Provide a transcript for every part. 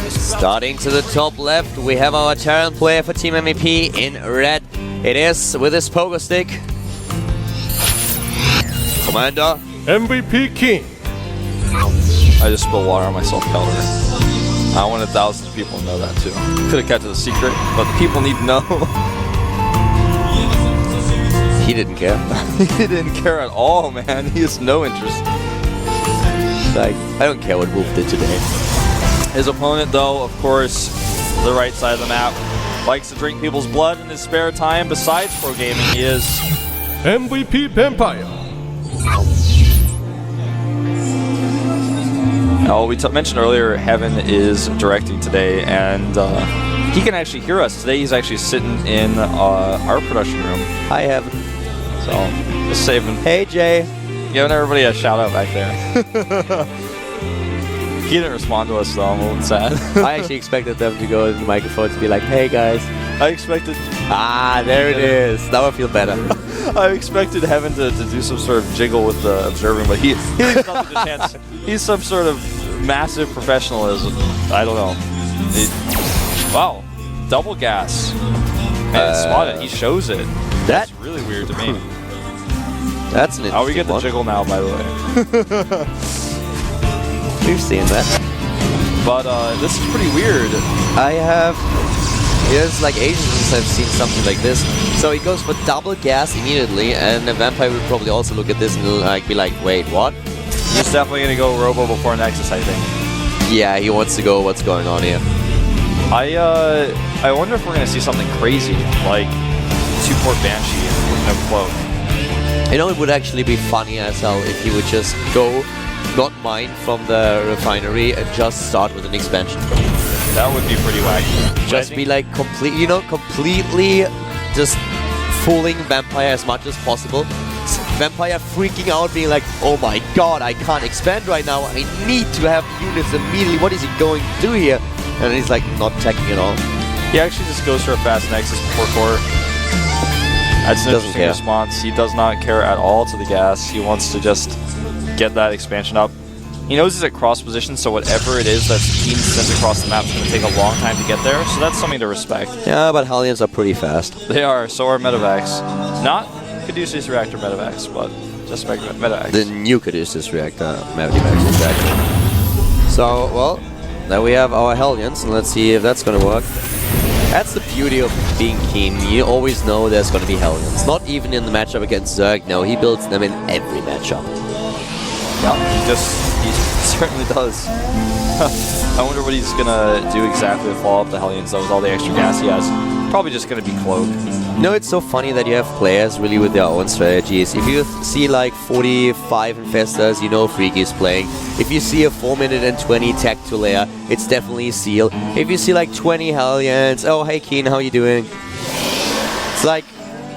Starting to the top left, we have our Terran player for Team MVP in red. It is with his poker stick. Commander MVP King. I just spilled water on myself, Calder. I wanted thousands of people to know that too. Could have kept it a secret, but the people need to know. He didn't care. He didn't care at all, man. He has no interest. Like, I don't care what Wolf did today. His opponent, though, of course, the right side of the map, likes to drink people's blood in his spare time. Besides pro gaming, he is MVP Vampire. Oh, we mentioned earlier, Heaven is directing today, and he can actually hear us. Today he's actually sitting in our production room. Hi, Heaven. So, just saving. Hey, Jay. Giving everybody a shout out back there. He didn't respond to us, though. I'm a little sad. I actually expected them to go in the microphone to be like, hey, guys. I expected... Ah, there it is. Now I feel better. I expected Heaven to do some sort of jiggle with the observing, but he leaves nothing to chance. He's some sort of massive professionalism. I don't know. Wow. Double gas. Man, spotted. He shows it. That's really weird to me. That's an interesting we get the jiggle now, by the way. We've seen that. But this is pretty weird. It's like ages since I've seen something like this. So he goes for double gas immediately, and the Vampire will probably also look at this and like be like, wait, what? He's definitely going to go Robo before Nexus, I think. Yeah, he wants to go what's going on here. I wonder if we're going to see something crazy, like 2-port Banshee with no cloak. You know, it would actually be funny as hell if he would just go, not mine from the refinery, and just start with an expansion. That would be pretty wacky. Just be like completely just fooling Vampire as much as possible. Vampire freaking out, being like, oh my god, I can't expand right now. I need to have units immediately. What is he going to do here? And he's like not attacking at all. He actually just goes for a fast Nexus before core. That's an interesting response. He does not care at all to the gas. He wants to just get that expansion up. He knows he's at cross position, so whatever it is that's being sent across the map is going to take a long time to get there, so that's something to respect. Yeah, but Hellions are pretty fast. They are, so are Medevacs. Not Caduceus Reactor Medevacs, but just regular Medevacs. The new Caduceus Reactor Medevacs, exactly. So, well, now we have our Hellions, and let's see if that's going to work. That's the beauty of being keen. You always know there's going to be Hellions. Not even in the matchup against Zerg, no, he builds them in every matchup. Yeah, he certainly does. I wonder what he's gonna do exactly to follow up the Hellions though with all the extra gas he has. Probably just gonna be Cloak. You know, it's so funny that you have players really with their own strategies. If you see like 45 Infestors, you know Freaky is playing. If you see a 4-minute and 20 tech to layer, it's definitely Seal. If you see like 20 Hellions, oh hey Keen, how you doing? It's like,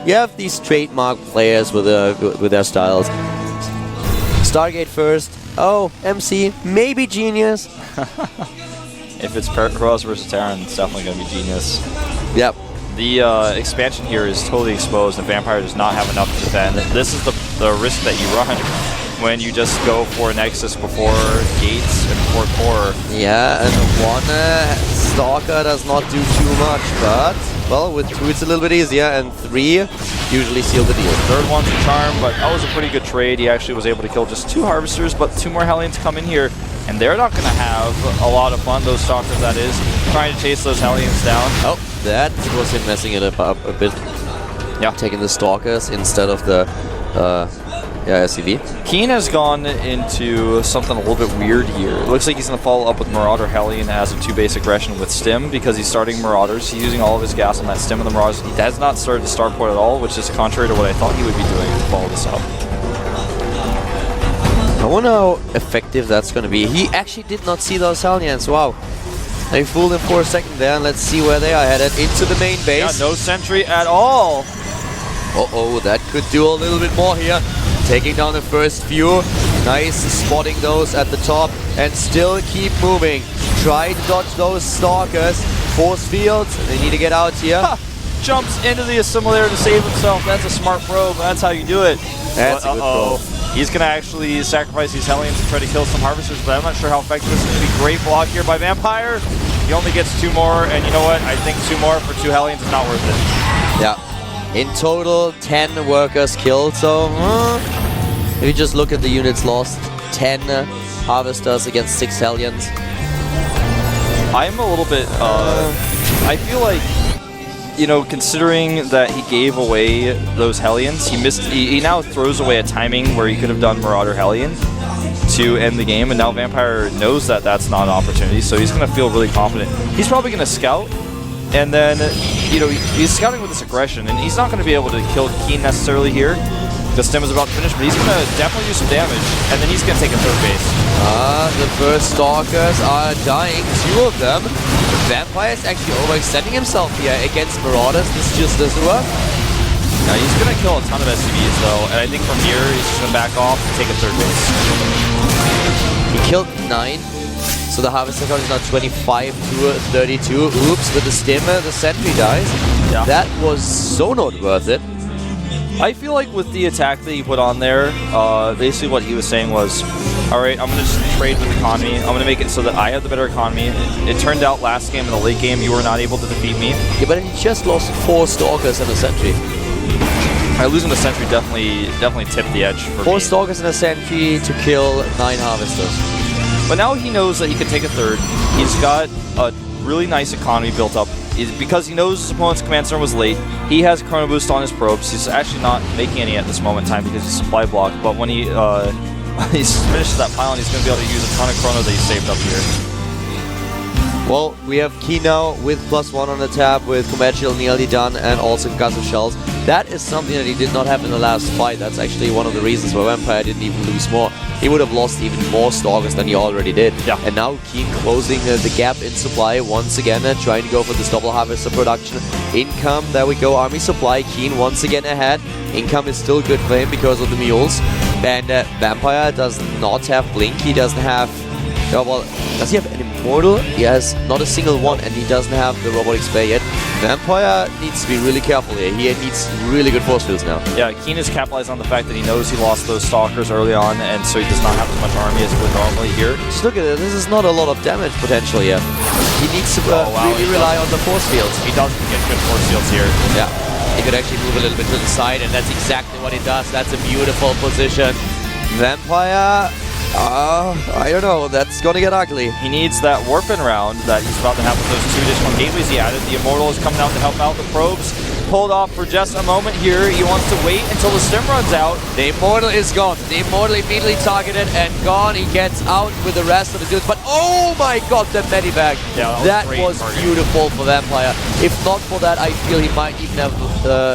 you have these trademark players with their styles. Stargate first. Oh, MC, maybe Genius. If it's Cross versus Terran, it's definitely going to be Genius. Yep. The expansion here is totally exposed, and Vampire does not have enough to defend. This is the risk that you run when you just go for Nexus before Gates and before Core. Yeah, and one Stalker does not do too much, but, well, with 2 it's a little bit easier, and 3 usually seal the deal. Third one's a charm, but that was a pretty good trade. He actually was able to kill just 2 Harvesters, but 2 more Hellions come in here, and they're not going to have a lot of fun, those Stalkers that is, trying to chase those Hellions down. Oh, that was him messing it up a bit. Yeah. Taking the Stalkers instead of the SCV. Keen has gone into something a little bit weird here. It looks like he's going to follow up with Marauder Hellion as a 2-base aggression with Stim because he's starting Marauders. He's using all of his gas on that Stim and the Marauders. He has not started the Starport at all, which is contrary to what I thought he would be doing to follow this up. I wonder how effective that's going to be. He actually did not see those Hellions. Wow. They fooled him for a second there, and let's see where they are headed. Into the main base. Yeah, no sentry at all. Uh-oh, that could do a little bit more here. Taking down the first few. Nice spotting those at the top and still keep moving. Try to dodge those Stalkers. Force fields. They need to get out here. Ha! Jumps into the assimilator to save himself. That's a smart probe. That's how you do it. That's a good probe. He's going to actually sacrifice these Hellions to try to kill some Harvesters, but I'm not sure how effective this is going to be. Great block here by Vampire. He only gets 2 more, and you know what? I think 2 more for 2 Hellions is not worth it. Yeah. In total, 10 workers killed, so if you just look at the units lost, 10 Harvesters against 6 Hellions. I'm a little bit, I feel like, you know, considering that he gave away those Hellions, he now throws away a timing where he could have done Marauder Hellion to end the game, and now Vampire knows that that's not an opportunity, so he's going to feel really confident. He's probably going to scout, and then, you know, he's scouting with this aggression, and he's not going to be able to kill Keen necessarily here, because Stem is about to finish, but he's going to definitely do some damage, and then he's going to take a 3rd base. The first Stalkers are dying, 2 of them. Vampire is actually overextending himself here against Marauders. This just doesn't work. Now he's going to kill a ton of SCVs though, and I think from here he's just going to back off and take a 3rd base. He killed 9, so the Harvester count is now 25 to 32. Oops, with the Stimmer, the Sentry dies. Yeah. That was so not worth it. I feel like with the attack that he put on there, basically what he was saying was, alright, I'm going to just trade with economy. I'm going to make it so that I have the better economy. It turned out last game in the late game you were not able to defeat me. Yeah, but he just lost 4 Stalkers and a Sentry. Losing the Sentry definitely tipped the edge for 4 me. Stalkers and a Sentry to kill 9 Harvesters. But now he knows that he can take a 3rd. He's got a really nice economy built up. Because he knows his opponent's command center was late, he has Chrono Boost on his probes. He's actually not making any at this moment in time because he's supply blocked, but when he finishes that pylon, he's going to be able to use a ton of Chrono that he saved up here. Well, we have Key now with +1 on the tab with Commercial nearly done and also Gas of Shells. That is something that he did not have in the last fight. That's actually one of the reasons why Vampire didn't even lose more. He would have lost even more Stalkers than he already did. Yeah. And now Keen closing the gap in supply once again, trying to go for this double Harvester production. Income, there we go, Army Supply, Keen once again ahead. Income is still good for him because of the mules. And Vampire does not have Blink, he doesn't have... Oh, well, does he have an Immortal? He has not a single one, and he doesn't have the Robotic Spare yet. Vampire needs to be really careful here. He needs really good force fields now. Yeah, Keen is capitalized on the fact that he knows he lost those Stalkers early on, and so he does not have as much army as he would normally here. Just look at it. This is not a lot of damage potential here. He needs to really rely on the force fields. He doesn't get good force fields here. Yeah, he could actually move a little bit to the side, and that's exactly what he does. That's a beautiful position. Vampire... I don't know, that's gonna get ugly. He needs that Warpin round that he's about to have with those 2 additional gateways he added. The Immortal is coming out to help out. The probes pulled off for just a moment here. He wants to wait until the stim runs out. The Immortal is gone. The Immortal immediately targeted and gone. He gets out with the rest of the dudes. But oh my god, the Medivac. Yeah, that was beautiful for Vampire. If not for that, I feel he might even have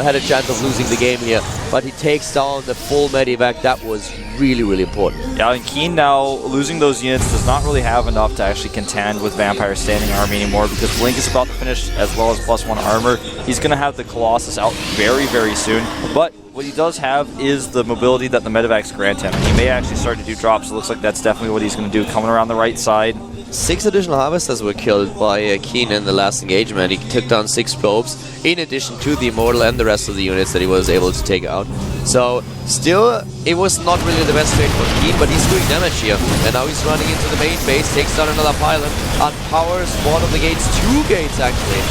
had a chance of losing the game here. But he takes down the full Medivac. That was really, really important. Yeah, and Keen now, losing those units, does not really have enough to actually contend with Vampire's standing army anymore because Blink is about to finish as well as +1 armor. He's going to have the Colossus out very, very soon. But what he does have is the mobility that the Medivacs grant him. He may actually start to do drops. It looks like that's definitely what he's going to do, coming around the right side. 6 additional Harvesters were killed by Keen in the last engagement. He took down 6 probes, in addition to the Immortal and the rest of the units that he was able to take out. So, still, it was not really the best trade for Keen, but he's doing damage here. And now he's running into the main base, takes down another pylon, unpowers one of the gates, 2 gates actually.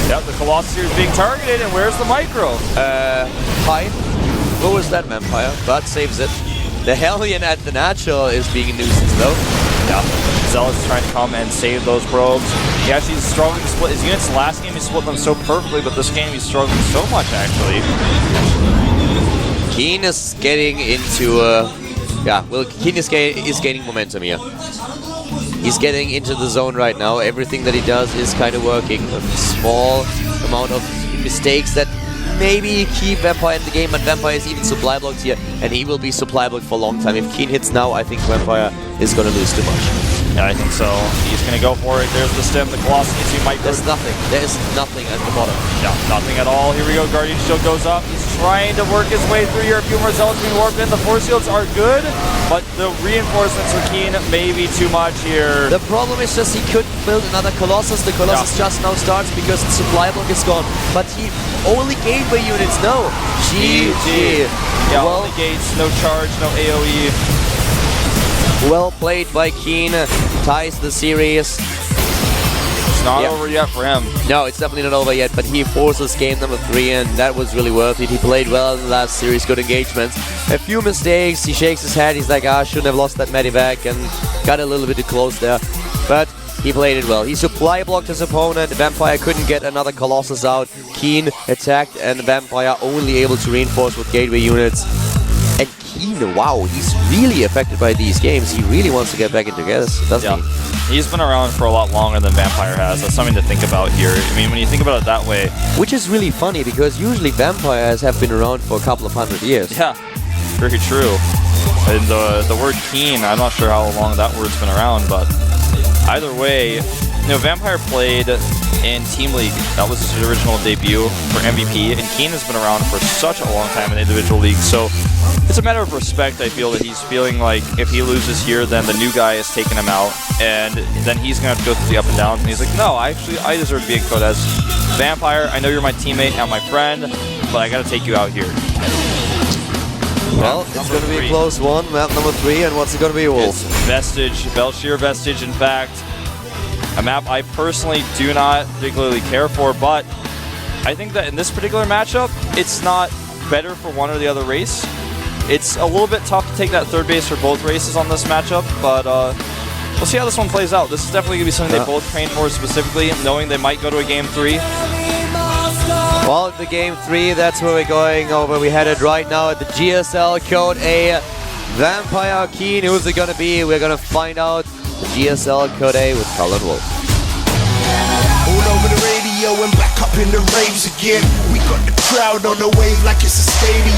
Yep, the Colossus here is being targeted, and where's the Micro? Hi. What was that, Vampire? But saves it. The Hellion at the natural is being a nuisance though. Yeah, Zealous is trying to come and save those probes. He actually is struggling to split his units. Last game he split them so perfectly, but this game he's struggling so much actually. Keen is getting into Keen is gaining momentum here. He's getting into the zone right now. Everything that he does is kind of working. A small amount of mistakes that maybe keep Vampire in the game, but Vampire is even supply blocked here, and he will be supply blocked for a long time. If Keen hits now, I think Vampire is going to lose too much. Yeah, I think so. He's going to go for it. There's the stem. The Colossus needs to be micro. There's nothing. There is nothing at the bottom. Yeah, nothing at all. Here we go. Guardian Shield goes up. He's trying to work his way through here. A few more Zealots being warped in. The Force Shields are good, but the reinforcements for Keen may be too much here. The problem is just he couldn't build another Colossus. The Colossus just now starts because the supply block is gone. But he only gateway units. No. GG. Yeah, well, only gates, no charge, no AoE. Well played by Keen. Ties the series. It's not over yet for him. No, it's definitely not over yet, but he forces game number 3, and that was really worth it. He played well in the last series, good engagements. A few mistakes, he shakes his head, he's like, I shouldn't have lost that medivac, and got a little bit too close there. But he played it well. He supply blocked his opponent, Vampire couldn't get another Colossus out. Keen attacked, and Vampire only able to reinforce with gateway units. And Keen, wow, he's really affected by these games. He really wants to get back into this, doesn't he? He's been around for a lot longer than Vampire has. That's something to think about here. I mean, when you think about it that way. Which is really funny, because usually Vampires have been around for a couple of 100 years. Yeah, very true. And the word Keen, I'm not sure how long that word's been around, but either way, you know, Vampire played in Team League. That was his original debut for MVP, and Keen has been around for such a long time in individual leagues. So it's a matter of respect, I feel, that he's feeling like if he loses here, then the new guy is taking him out, and then he's going to have to go through the up and downs. And he's like, no, I deserve to be in Codes. Vampire, I know you're my teammate and my friend, but I got to take you out here. Well, it's going to be a close one. Map number 3, and what's it going to be, Wolf? It's Vestige, Belshir Vestige, in fact. A map I personally do not particularly care for, but I think that in this particular matchup, it's not better for one or the other race. It's a little bit tough to take that third base for both races on this matchup, but we'll see how this one plays out. This is definitely going to be something they both train for specifically, knowing they might go to a Game 3. Well, the Game 3, that's where we're going over. We headed right now at the GSL Code A. Vampire Keen, who's it going to be? We're going to find out. The GSL Code A with Colin Wolf. All over the radio and back up in the raves again. We got the crowd on the wave like it's a stadium.